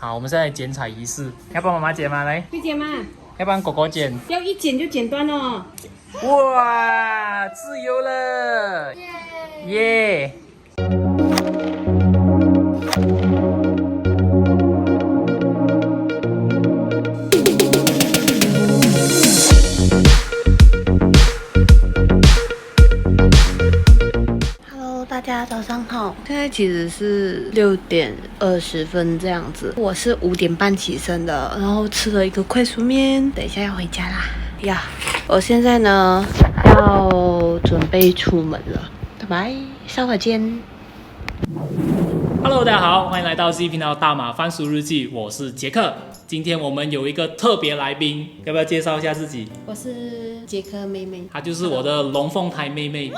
好，我们现在剪彩仪式，要帮妈妈剪吗？来，会剪吗？要帮狗狗剪。要一剪就剪断哦。哇，自由了！耶！大家早上好，现在其实是6:20这样子，我是5点半起身的，然后吃了一个快速面，等一下要回家啦呀！我现在呢要准备出门了，拜拜，稍后见。Hello， 大家好，欢迎来到 Z 频道大马番薯日记，我是杰克。今天我们有一个特别来宾，要不要介绍一下自己？我是杰克妹妹，她就是我的龙凤胎妹妹。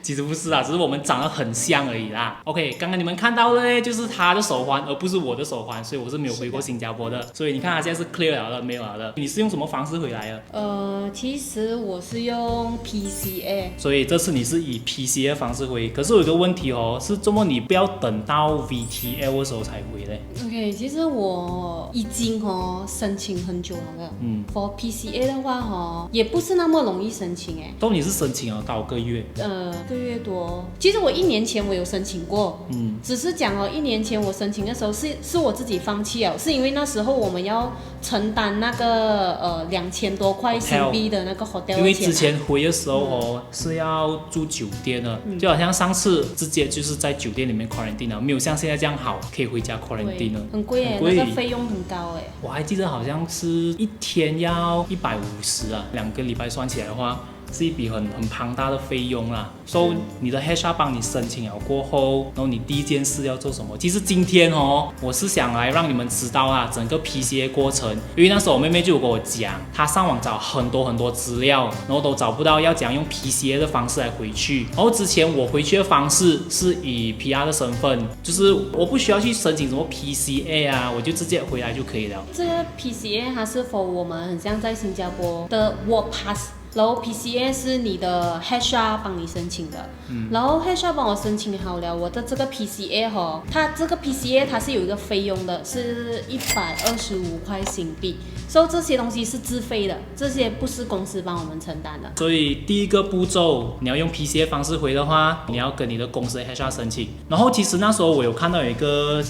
其实不是啦，只是我们长得很像而已啦。OK， 刚刚你们看到的呢，就是她的手环，而不是我的手环，所以我是没有回过新加坡的。所以你看，她现在是 clear 了的，没有了的。你是用什么方式回来的？其实我是用 PCA， 所以这次你是以 PCA 的方式回。可是有一个问题哦，是这么你不要等到 VTL 的时候才回嘞。OK， 其实我已经申请很久了。For PCA 的话也不是那么容易申请哎。都你是申请了多个月？1个月多。其实我1年前我有申请过，只是讲1年前我申请的时候是我自己放弃了，是因为那时候我们要承担那个2000多块新币的那个 hotel 的钱。因为之前回的时候是要住酒店的，就好像上次直接就是在酒店里面 quarantine 了，没有像现在这样好，可以回家 quarantine 了。很贵耶，那个费用很高哎。我还记得好像是1天要150啊，2个礼拜算起来的话。是一笔很庞大的费用啦，所以你的 HR 帮你申请了过后，然后你第一件事要做什么？其实今天我是想来让你们知道啦，整个 PCA 过程，因为那时候我妹妹就有跟我讲，她上网找很多资料，然后都找不到要怎样用 PCA 的方式来回去。然后之前我回去的方式是以 PR 的身份，就是我不需要去申请什么 PCA 啊，我就直接回来就可以了。这个 PCA 它是 for 我们很像在新加坡的 Work Pass。然后 PCA 是你的 HR 帮你申请的，然后 HR 帮我申请好了，我的这个 PCA 它这个 PCA 它是有一个费用的，是125块新币，所以这些东西是自费的，这些不是公司帮我们承担的。所以第一个步骤，你要用 PCA 方式回的话，你要跟你的公司的 HR 申请。然后其实那时候我有看到有一个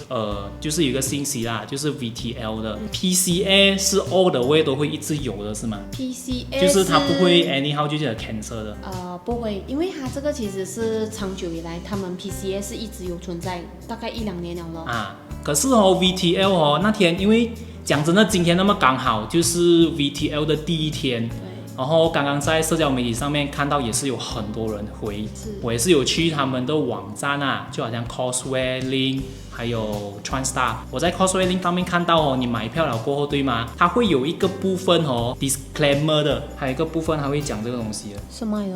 就是有一个信息啦，就是 VTL 的 PCA 是 all the way 都会一直有的是吗？ PCA 就是它不会 anyhow 就这样 cancel 的。不会，因为它这个其实是长久以来，他们 PCA 是一直有存在，大概1-2年了咯。可是VTL 那天，因为讲真的，今天那么刚好就是 VTL 的第一天。然后刚刚在社交媒体上面看到也是有很多人回，我也是有去他们的网站啊，就好像 Causeway Link 还有 TransStar。我在 Causeway Link 上面看到你买票了过后对吗？它会有一个部分disclaimer 的，还有一个部分它会讲这个东西的。什么的？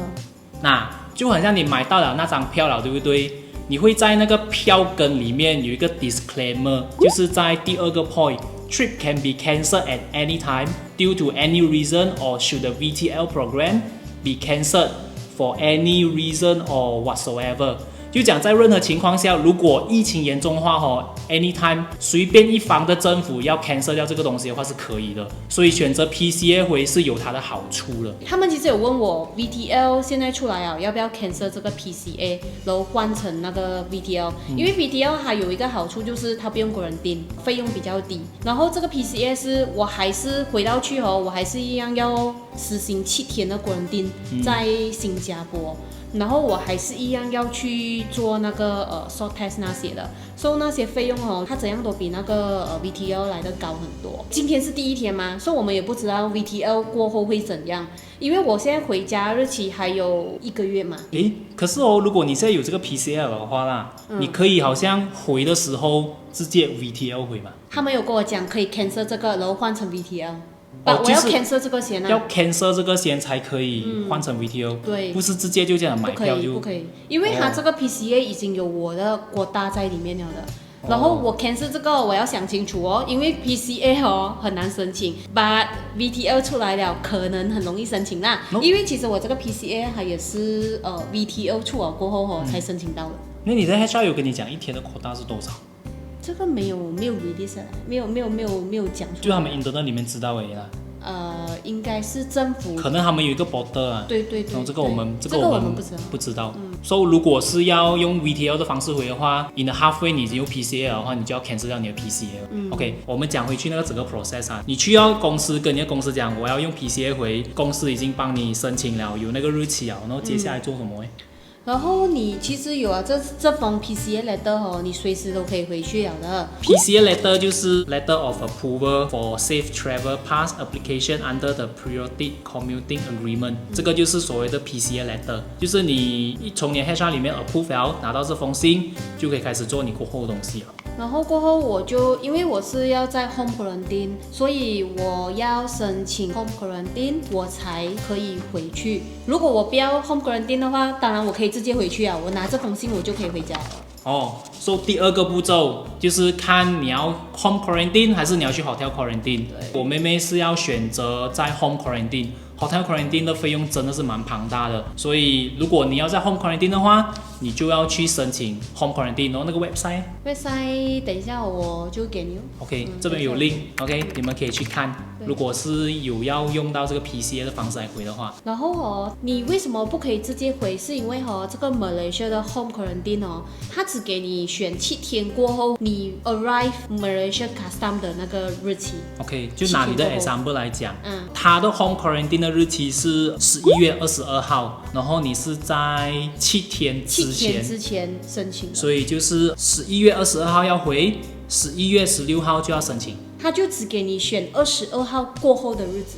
那就好像你买到了那张票了，对不对？你会在那个票根里面有一个 disclaimer， 就是在第2个 point。Trip can be cancelled at any time due to any reason, or should the VTL program be cancelled for any reason or whatsoever. 就讲在任何情况下，如果疫情严重的话anytime 随便一方的政府要 cancel 掉这个东西的话是可以的，所以选择 PCA 回是有它的好处的。他们其实有问我 VTL 现在出来了，要不要 cancel 这个 PCA， 然后换成那个 VTL，因为 VTL 它有一个好处就是它不用quarantine，费用比较低。然后这个 PCA 是我还是回到去我还是一样要实行7天的quarantine在新加坡。然后我还是一样要去做那个swab test 那些的，所以那些费用它怎样都比那个VTL 来的高很多。今天是第一天嘛，所以我们也不知道 VTL 过后会怎样，因为我现在回家日期还有1个月嘛。可是如果你现在有这个 PCL 的话啦，你可以好像回的时候直接 VTL 回嘛。他们有跟我讲可以 cancel 这个，然后换成 VTL。我要 cancel 这个先啊，要 cancel 这个先才可以换成 VTL，对，不是直接就这样买票就不可以，因为它这个 PCA 已经有我的国大在里面了的。然后我 cancel 这个我要想清楚因为 PCA 很难申请，把 VTL 出来了可能很容易申请啦。因为其实我这个 PCA 它也是VTL 出了过后才申请到的。那你的 HR 有跟你讲1天的 quota 是多少？这个没有 release 没有讲出来，就他们 internet 里面知道而已啦。应该是政府，可能他们有一个 border 啊。对。然后这个我们不知道。所以如果是要用 VTL 的方式回的话 ，in the halfway 你已经用 PCA 的话，你就要 cancel 掉你的 PCA。OK， 我们讲回去那个整个 process 啊，你去到公司跟你的公司讲我要用 PCA 回，公司已经帮你申请了，有那个日期了，然后接下来做什么？然后你其实有这封 PCA letter 哦，你随时都可以回去了的。PCA letter 就是 Letter of Approval for Safe Travel Pass Application under the Periodic Commuting Agreement。这个就是所谓的 PCA letter， 就是你从你的 HR 里面 approve 了，拿到这封信，就可以开始做你过后的东西了。然后过后我就因为我是要在 home quarantine， 所以我要申请 home quarantine， 我才可以回去。如果我不要 home quarantine 的话，当然我可以直接回去啊，我拿这封信我就可以回家了。所以第二个步骤就是看你要 home quarantine 还是你要去 hotel quarantine。我妹妹是要选择在 home quarantine。Hotel quarantine 的费用真的是蛮庞大的，所以如果你要在 home quarantine 的话，你就要去申请 home quarantine， 然后那个 website 等一下我就给你。OK， 这边有 link，OK， 你们可以去看。如果是有要用到这个 PCA 的方式来回的话，然后你为什么不可以直接回？是因为这个 Malaysia 的 home quarantine 它只给你选7天过后你 arrive Malaysia custom 的那个日期。OK， 就拿你的 example 来讲，它的 home quarantine 的日期是11月22号，然后你是在7天之前申请，所以就是11月22号要回，11月16号就要申请。他就只给你选22号过后的日子。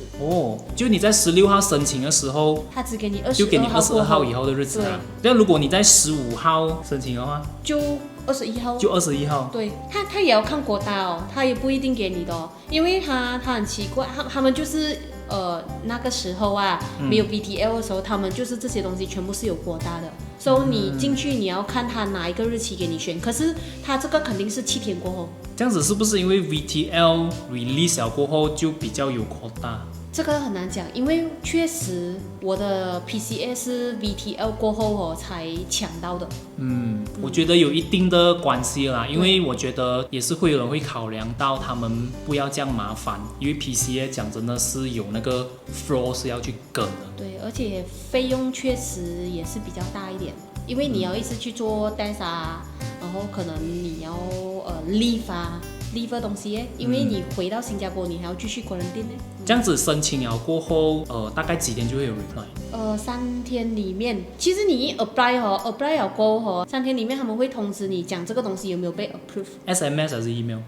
就你在16号申请的时候，他只给你22号以后的日子啊。那如果你在15号申请的话，就21号。对，他也要看国大他也不一定给你的因为他很奇怪，他们就是那个时候没有 VTL 的时候，他们就是这些东西全部是有国大的，所以你进去你要看他哪一个日期给你选，可是他这个肯定是7天过后。这样子是不是因为 VTL release 了过后就比较有扩大？这个很难讲，因为确实我的 PCA 是 VTL 过后才抢到的。我觉得有一定的关系啦，因为我觉得也是会有人会考量到他们不要这样麻烦，因为 PCA 讲真的是有那个 flow 是要去跟的。对，而且费用确实也是比较大一点，因为你要一直去做 test 然后可能你要leave 的东西因为你回到新加坡，你还要继续 quarantine 这样子申请了过后，大概几天就会有 reply？ 3天里面，其实你一 apply 了过后3天里面他们会通知你讲这个东西有没有被 approve。SMS 还是 email？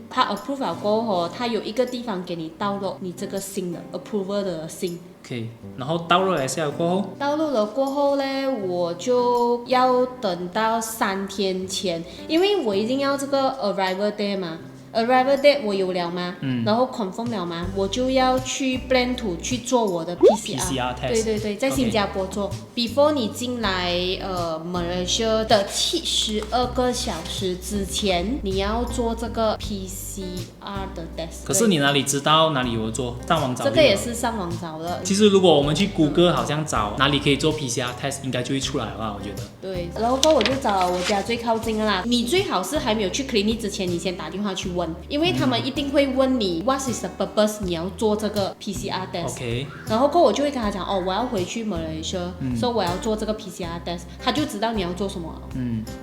他 approve 了过后，他有一个地方给你 download 你这个新的 approval 的信。OK， 然后download了下来过后，download了过后呢，我就要等到3天前，因为我一定要这个 arrival day 嘛。arrival date 我有了吗？然后 confirm 了吗？我就要去 plan to 去做我的 PCR test。对，在新加坡做。Before 你进来Malaysia 的72个小时之前，你要做这个 PCR 的 test。可是你哪里知道哪里有做？上网找。这个也是上网找的。其实如果我们去谷歌好像找哪里可以做 PCR test， 应该就会出来了吧？我觉得。对，然后我就找我家最靠近的啦。你最好是还没有去 clinic 之前，你先打电话去问。因为他们一定会问你 what is the purpose 你要做这个 PCR test。然后我就会跟他讲我要回去 Malaysia，所以我要做这个 PCR test， 他就知道你要做什么了。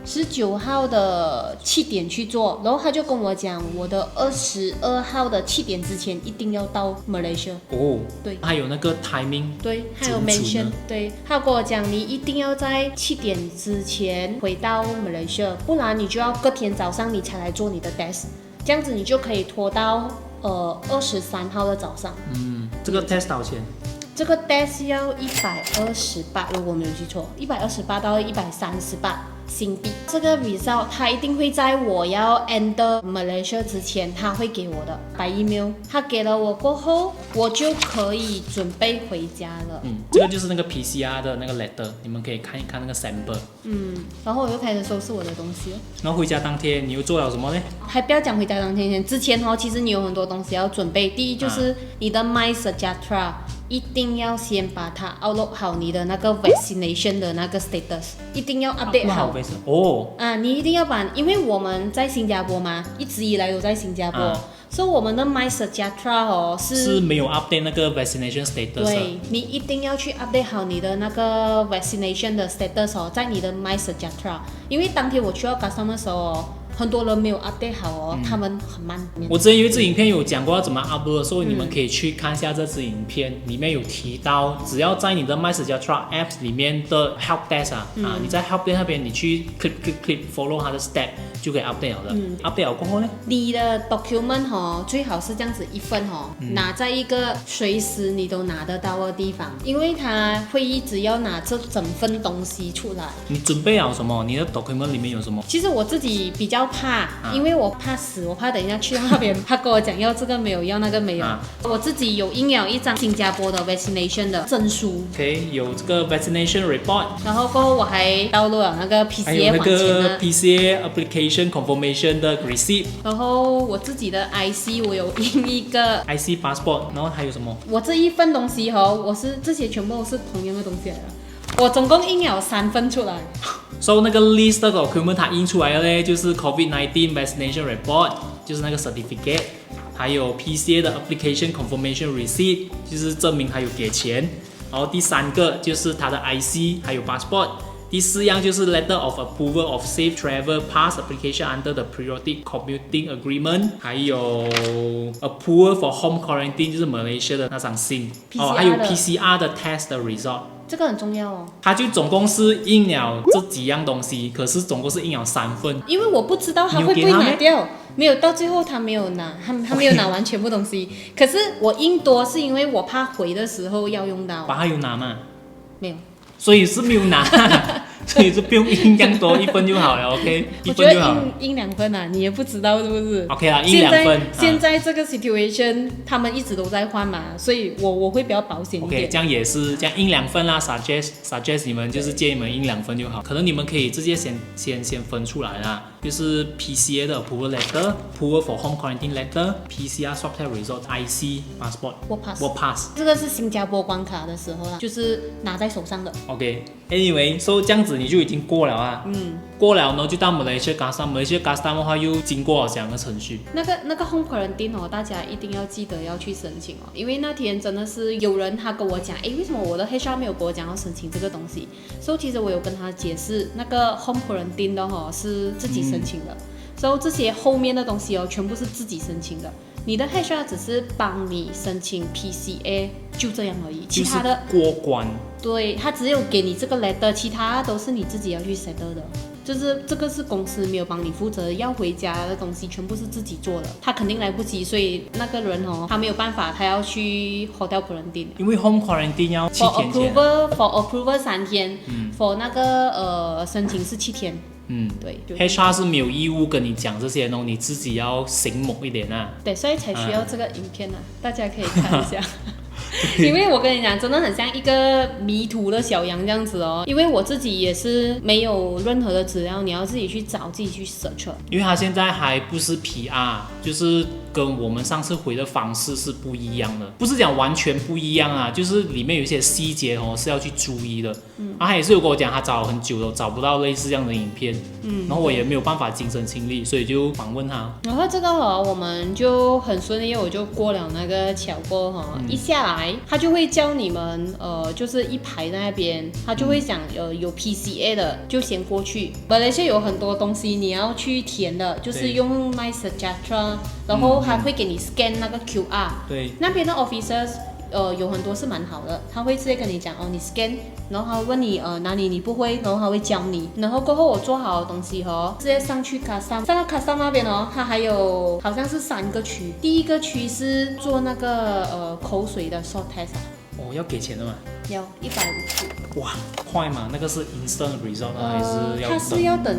19号的7点去做，然后他就跟我讲我的22号的7点之前一定要到 Malaysia。对，还有那个 timing。对，还有 mention。对，他跟我讲你一定要在7点之前回到 Malaysia， 不然你就要隔天早上你才来做你的 test。这样子你就可以拖到23号的早上。这个 test 多少钱？这个 test 要128，如果没有记错，128到138新币。这个 result 它一定会在我要 enter Malaysia 之前，他会给我的by email。他给了我过后，我就可以准备回家了。这个就是那个 PCR 的那个 letter， 你们可以看一看那个 sample。然后我就开始收拾我的东西了。然后回家当天你又做了什么呢？还不要讲回家当天之前其实你有很多东西要准备。第一就是你的 MySejahtera 一定要先把它 upload 好你的那个 vaccination 的那个 status， 一定要 update 好。哦。你一定要把，因为我们在新加坡嘛，一直以来都在新加坡。所以我们的 MySejahtera 是没有 update 那个 vaccination status。对，你一定要去 update 好你的那个 vaccination 的 status 在你的 MySejahtera， 因为当天我去到 customer 的时候很多人没有 update 好他们很慢。我之前有一支影片有讲过要怎么 upload， 所以你们可以去看一下这支影片，里面有提到，只要在你的 MySejahtera apps 里面的 help desk 你在 help desk 那边你去 click follow 它的 step 就可以 update 了的。update 了过后呢，你的 document 最好是这样子一份拿在一个随时你都拿得到的地方，因为他会一直要拿这整份东西出来。你准备了什么？你的 document 里面有什么？其实我自己比较怕，因为我怕死，我怕等一下去到那边，他跟我讲要这个没有，要那个没有。我自己有印了一张新加坡的 vaccination 的证书 ，OK， 有这个 vaccination report， 然后过后我还download了那个 PCA 还有那个 PCA application confirmation 的 receipt， 然后我自己的 IC 我有印一个 IC passport， 然后还有什么？我这一份东西这些全部都是同样的东西来的。我总共印了3份出来。So 那个 list 的 document 它印出来的呢，就是 COVID-19 vaccination report， 就是那个 certificate， 还有 PCA 的 application confirmation receipt， 就是证明他有给钱。然后第3个就是他的 IC， 还有 passport。第4样就是 letter of approval of safe travel pass application under the periodic commuting agreement， 还有 approval for home quarantine， 就是 Malaysia 的那张信，还有 PCR 的 test 的 result。这个很重要哦。他就总共是印了这几样东西，可是总共是印了3份。因为我不知道他会不会拿掉，没有到最后他没有拿，他没有拿完全部东西。可是我印多是因为我怕回的时候要用到。把它有拿吗？没有。所以是没有拿。所以就不用印这样多，1份就好了 ，OK， 1份就好了。我觉得印2份啊，你也不知道是不是 ？OK 啦，印2份。现在这个 situation， 他们一直都在换嘛，所以我会比较保险一点。OK， 这样也是，这样印2份啦 ，suggest 你们就是建议你们印2份就好。可能你们可以直接先分出来啦，就是 PCA 的 approval letter、approval for home quarantine letter、PCR swab test result、IC、passport。我 pass。这个是新加坡关卡的时候啦，就是拿在手上的。OK。Anyway，so 这样子你就已经过了啊。过了呢，就到马来西亚 custom， 的话又经过了这样的程序。那个 home quarantine 大家一定要记得要去申请因为那天真的是有人他跟我讲，为什么我的 HR 没有跟我讲要申请这个东西？所以其实我有跟他解释，那个 home quarantine 的是自己申请的，所以这些后面的东西全部是自己申请的。你的 HR 只是帮你申请 PCA， 就这样而已，其他的过关。对，他只有给你这个 letter， 其他都是你自己要去 settle 的。就是这个是公司没有帮你负责，要回家的东西全部是自己做的，他肯定来不及，所以那个人他没有办法，他要去 hotel quarantine。因为 home quarantine 要7天前。for approval 3天，for 那个申请是7天。对。HR 是没有义务跟你讲这些你自己要醒目一点啊。对，所以才需要这个影片大家可以看一下。因为我跟你讲，真的很像一个迷途的小羊这样子因为我自己也是没有任何的资料，你要自己去找，自己去 search。因为他现在还不是 PR， 就是跟我们上次回的方式是不一样的，不是讲完全不一样啊，就是里面有一些细节是要去注意的。他也是有跟我讲，他找了很久都找不到类似这样的影片，然后我也没有办法亲身亲历，所以就访问他。然后这个我们就很顺利，我就过了那个桥过一下来。他就会教你们，就是一排在那边，他就会讲，有 PCA 的就先过去。马来西亚有很多东西你要去填的，就是用 MySejahtera， 然后还会给你 scan 那个 QR。对。那边的 officers，有很多是蛮好的，他会直接跟你讲你 scan， 然后他会问你哪里你不会，然后他会教你，然后过后我做好的东西直接上去 custom， 上到 custom 那边它还有好像是3个区，第一个区是做那个口水的 swab test。要给钱的吗？要150。哇，快嘛？那个是 instant result 还是要？它是要等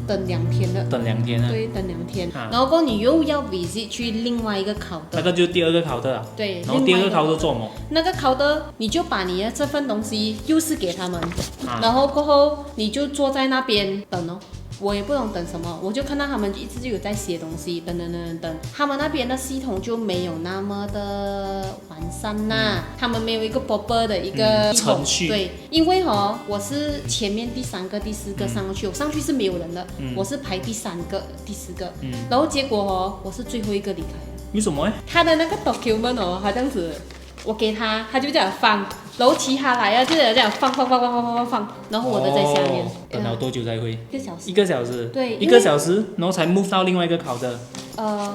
2天的。等2天啊？对，等2天。然后你又要 visit 去另外一个考的。那个就是第2个考的啊。对。然后第2个考的做什么？那个考的你就把你的这份东西又是给他们，然后过后你就坐在那边等我也不懂等什么，我就看到他们一直就有在写东西，等，他们那边的系统就没有那么的完善啦，他们没有一个 proper 的一个系统程序。对，因为我是前面第3个、第4个上去，我上去是没有人的，我是排第3个、第4个，然后结果我是最后一个离开的。为什么？他的那个 document 他这样子，我给他，他就这样放，然后其他来就这样放，然后我的在下面。等了多久才会？1个小时。1个小时。对，1个小时，然后才 move 到另外一个考的。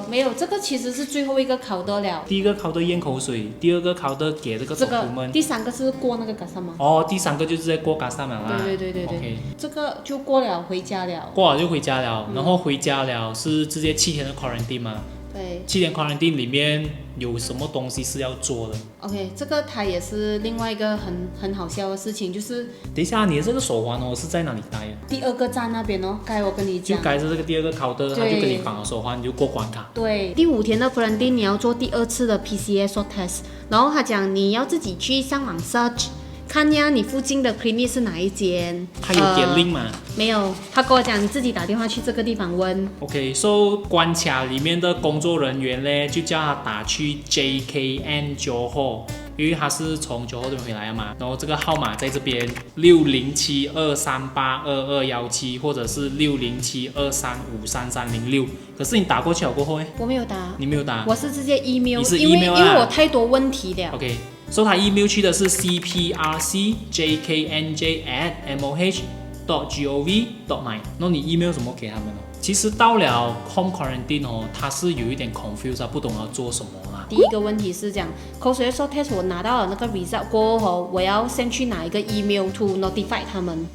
没有，这个其实是最后一个考的了。第一个考的咽口水，第2个考的给这个 document，第3个是过那个 GASAM 吗？第3个就是在过 GASAM 了啦。对。Okay. 这个就过了，回家了。过了就回家了，然后回家了是直接7天的 quarantine 嘛。对。7天 quarantine 里面有什么东西是要做的 ？OK， 这个它也是另外一个很好笑的事情，就是。等一下，你的这个手环是在哪里戴的？第2个站那边刚才我跟你讲。就该是这个第2个考的，他就跟你绑了手环，你就过关卡。对，第5天的 quarantine 你要做第2次的 PCA swab test， 然后他讲你要自己去上网 search。看呀，你附近的 clinic 是哪一间？他有点 link 吗？没有，他跟我讲你自己打电话去这个地方问。OK，so 关卡里面的工作人员呢，就叫他打去 JKN Johor， 因为他是从 Johor 这边回来的嘛。然后这个号码在这边6072382217，或者是6072353306。可是你打过去了过后呢？我没有打。你没有打？我是直接 email， 你是 email 因为我太多问题了。OK。所以他 email 去的是 cprcjknj@moh.gov.my， 然后你 email 怎么给他们呢？其实到了 home quarantine 他是有一点 confused， 不懂要做什么啦。第一个问题是这样，口水 swab test 我拿到了那个 result 过后，我要先去拿一个 email to notify 他们，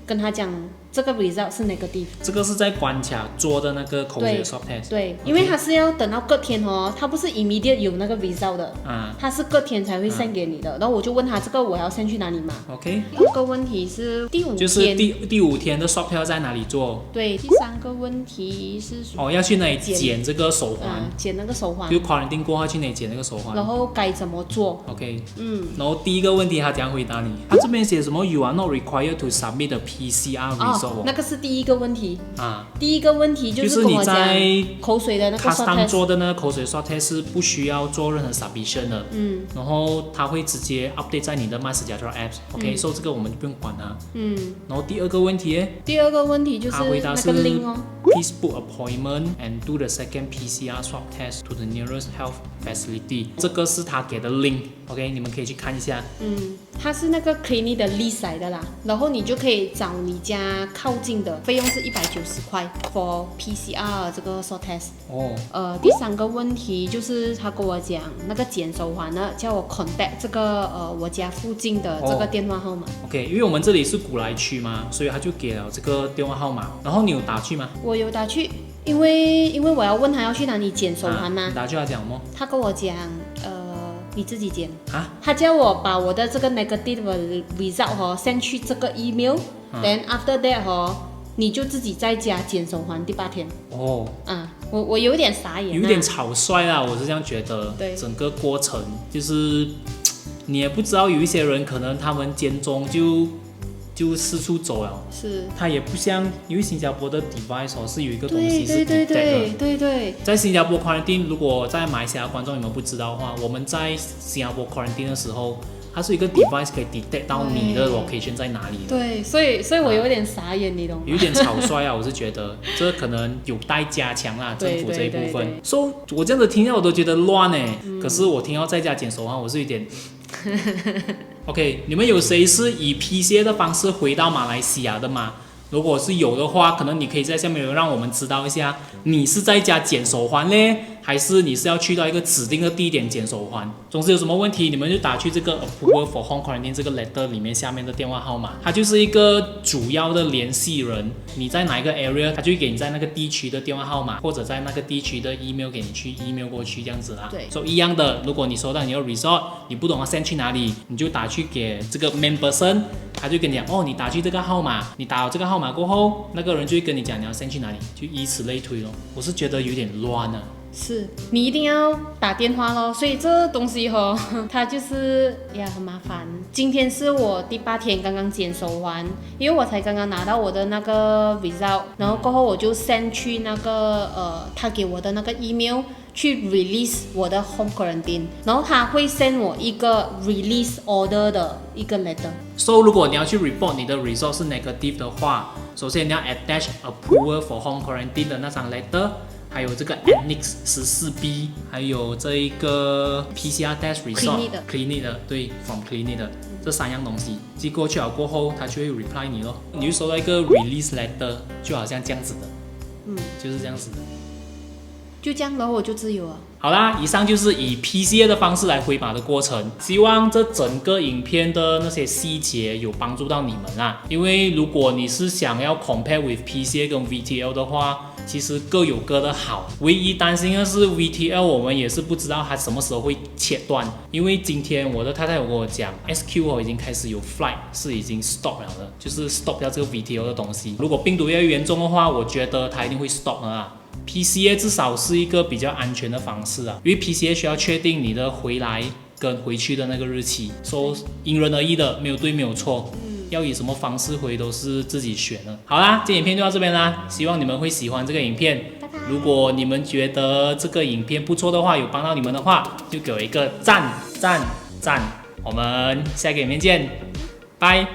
跟他讲这个 result 是negative。这个是在关卡做的那个口水 swab test。对，因为他是要等到隔天他不是 immediate 有那个 result 的，他是隔天才会 send 给你的。然后我就问他这个我要先去哪里拿 ？OK。第2个问题是第5天，就是第5天的 swab test 在哪里做？对，第3个问题是要去哪里剪这个手环？剪那个手环。就 quarantine 过后去哪里剪那个手环？然后该怎么做 ？OK。然后第1个问题他怎样回答你？他这边写什么 ？You are not required to submit the PCR result。那个是第1个问题第1个问题就是跟我讲口水的那个 swab test 做的那个口水 swab test 是不需要做任何 submission 的，然后它会直接 update 在你的 MySejahtera apps，OK， 所以这个我们就不用管它，然后第2个问题呢？第2个问题就是他回答是 link Please book appointment and do the second PCR swab test to the nearest health facility。这个是他给的 link，OK， 你们可以去看一下。它是那个 clinic 的 list 来的啦，然后你就可以找你家靠近的，费用是190块 for PCR 这个 swab test。第3个问题就是他跟我讲那个剪手环呢，叫我 contact 这个我家附近的这个电话号码。OK， 因为我们这里是古来区嘛，所以他就给了这个电话号码。然后你有打去吗？我有打去，因为我要问他要去哪里剪手环嘛。你打去他讲什么？他跟我讲你自己剪他叫我把我的这个 negative result send 去这个 email，then after that 你就自己在家剪手环第8天。我有点傻眼，有点草率啦，我是这样觉得。对，整个过程就是你也不知道，有一些人可能他们间中就四处走了，是，它也不像，因为新加坡的 device 是有一个东西是 detect 的，对，在新加坡 quarantine， 如果在马来西亚观众你们不知道的话，我们在新加坡 quarantine 的时候，它是一个 device 可以 detect 到你的 location 在哪里的。对，所以我有点傻眼，你懂吗？有点草率啊，我是觉得这可能有待加强啦，政府这一部分。我这样子听到我都觉得乱可是我听到在家剪手环，我是有点。OK， 你们有谁是以 PCA 的方式回到马来西亚的吗？如果是有的话，可能你可以在下面让我们知道一下，你是在家剪手环呢，还是你是要去到一个指定的地点剪手环？总之有什么问题，你们就打去这个 Approval for Home Quarantine 这个 letter 里面下面的电话号码，它就是一个主要的联系人。你在哪一个 area， 他就会给你在那个地区的电话号码，或者在那个地区的 email 给你去 email 过去这样子啦。对，所以一样的，如果你收到你的 result， 你不懂要 send 去哪里，你就打去给这个 main person， 他就跟你讲你打去这个号码，你打了这个号码过后，那个人就会跟你讲你要 send 去哪里，就以此类推咯。我是觉得有点乱啊。是你一定要打电话咯，所以这东西它就是很麻烦。今天是我第8天刚刚检收完，因为我才刚刚拿到我的那个 result， 然后过后我就 send 去那个他给我的那个 email 去 release 我的 home quarantine， 然后他会 send 我一个 release order 的一个 letter。So 如果你要去 report 你的 result 是 negative 的话，首先你要 attach approval for home quarantine 的那张 letter。还有这个 Annex 14B， 还有这一个 PCR test result，clinic 的，对 ，from clinic 的这3样东西寄过去了过后，他就会 reply 你咯，你就收到一个 release letter， 就好像这样子的，就是这样子的，就这样，然后我就自由了。好啦，以上就是以 PCA 的方式来回码的过程，希望这整个影片的那些细节有帮助到你们啦。因为如果你是想要 compare with PCA 跟 VTL 的话，其实各有各的好。唯一担心的是 VTL， 我们也是不知道它什么时候会切断。因为今天我的太太有跟我讲 ，SQ 已经开始有 flight 是已经 stop 了的，就是 stop 掉这个 VTL 的东西。如果病毒越严重的话，我觉得它一定会 stop 的啦。PCA 至少是一个比较安全的方式啊，因为 PCA 需要确定你的回来跟回去的那个日期，所以因人而异的，没有对没有错。要以什么方式回都是自己选的。好啦，这影片就到这边啦，希望你们会喜欢这个影片。如果你们觉得这个影片不错的话，有帮到你们的话，就给我一个赞。我们下个影片见，拜。